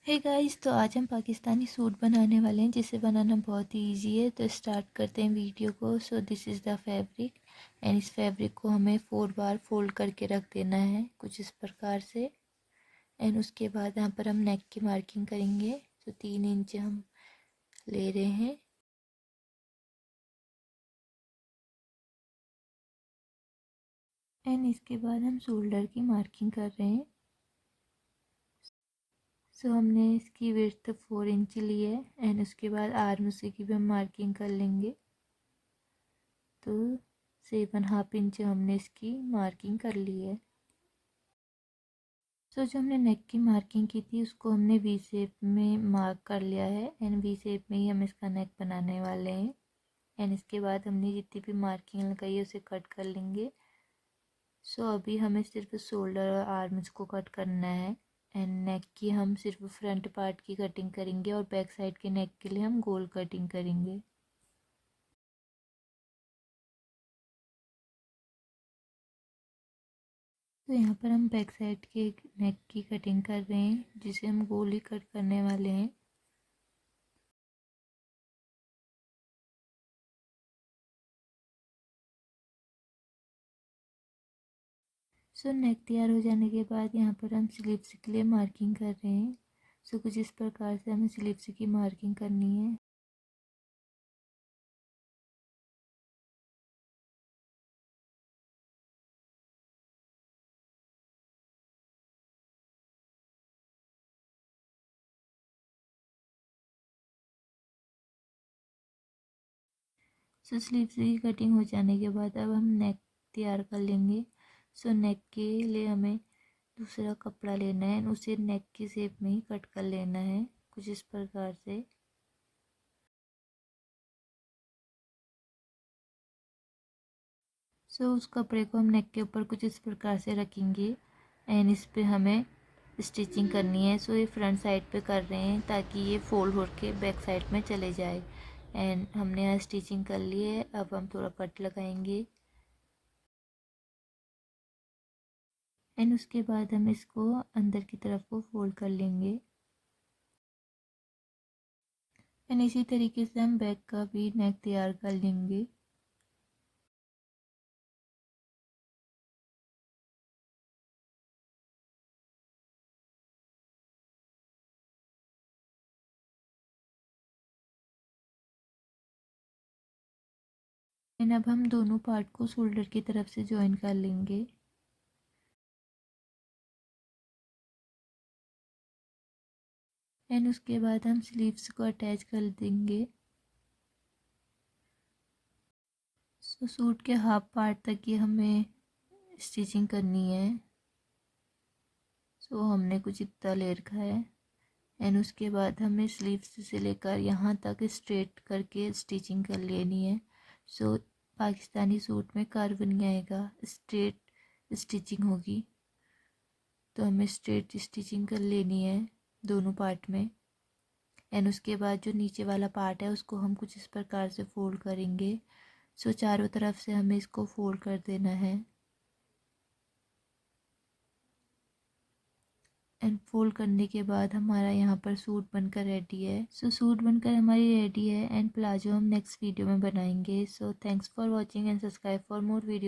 Hey guys, तो आज हम पाकिस्तानी सूट बनाने वाले हैं जिसे बनाना बहुत ही इजी है। तो स्टार्ट करते हैं वीडियो को। So this is the fabric and इस फैब्रिक को हमें 4 बार फोल्ड करके रख देना है कुछ इस प्रकार से। एंड उसके बाद यहाँ पर हम नेक की मार्किंग करेंगे। तो 3 इंच हम ले रहे हैं। एंड इसके बाद हम शोल्डर की मार्किंग कर रहे हैं। सो हमने इसकी विड्थ 4 इंच ली है। एंड उसके बाद आर्म से की भी हम मार्किंग कर लेंगे। तो 7.5 इंच हमने इसकी मार्किंग कर ली है। सो जो हमने नेक की मार्किंग की थी उसको हमने वी शेप में मार्क कर लिया है। एंड वी शेप में ही हम इसका नेक बनाने वाले हैं। एंड इसके बाद हमने जितनी भी मार्किंग लगाई है उसे कट कर लेंगे। सो अभी हमें सिर्फ शोल्डर और आर्म्स को कट करना है। एंड नेक की हम सिर्फ फ्रंट पार्ट की कटिंग करेंगे और बैक साइड के नेक के लिए हम गोल कटिंग करेंगे। तो यहाँ पर हम बैक साइड के नेक की कटिंग कर रहे हैं जिसे हम गोल ही कट करने वाले हैं। सो नेक तैयार हो जाने के बाद यहाँ पर हम स्लीव्स के लिए मार्किंग कर रहे हैं। सो कुछ इस प्रकार से हमें स्लीव्स की मार्किंग करनी है। सो स्लीव्स की कटिंग हो जाने के बाद अब हम नेक तैयार कर लेंगे। सो नेक के लिए हमें दूसरा कपड़ा लेना है, उसे नेक की शेप में ही कट कर लेना है कुछ इस प्रकार से। सो उस कपड़े को हम नेक के ऊपर कुछ इस प्रकार से रखेंगे। एंड इस पे हमें स्टिचिंग करनी है। सो ये फ्रंट साइड पे कर रहे हैं ताकि ये फोल्ड होके बैक साइड में चले जाए। एंड हमने यहाँ स्टिचिंग कर ली है। अब हम थोड़ा कट लगाएंगे। एंड उसके बाद हम इसको अंदर की तरफ को फोल्ड कर लेंगे। एंड इसी तरीके से हम बैक का भी नेक तैयार कर लेंगे। एंड अब हम दोनों पार्ट को शोल्डर की तरफ से ज्वाइन कर लेंगे। एंड उसके बाद हम स्लीव्स को अटैच कर देंगे। सो सूट के हाफ पार्ट तक ही हमें स्टिचिंग करनी है। सो हमने कुछ इतना ले रखा है। एंड उसके बाद हमें स्लीव्स से लेकर यहाँ तक स्ट्रेट करके स्टिचिंग कर लेनी है। सो पाकिस्तानी सूट में कर्व नहीं आएगा, स्ट्रेट स्टिचिंग होगी। तो हमें स्ट्रेट स्टिचिंग कर लेनी है दोनों पार्ट में। एंड उसके बाद जो नीचे वाला पार्ट है उसको हम कुछ इस प्रकार से फोल्ड करेंगे। सो चारों तरफ से हमें इसको फोल्ड कर देना है। एंड फोल्ड करने के बाद हमारा यहाँ पर सूट बनकर रेडी है। सो सूट बनकर हमारी रेडी है। एंड प्लाजो हम नेक्स्ट वीडियो में बनाएंगे। So thanks for watching and subscribe for more video.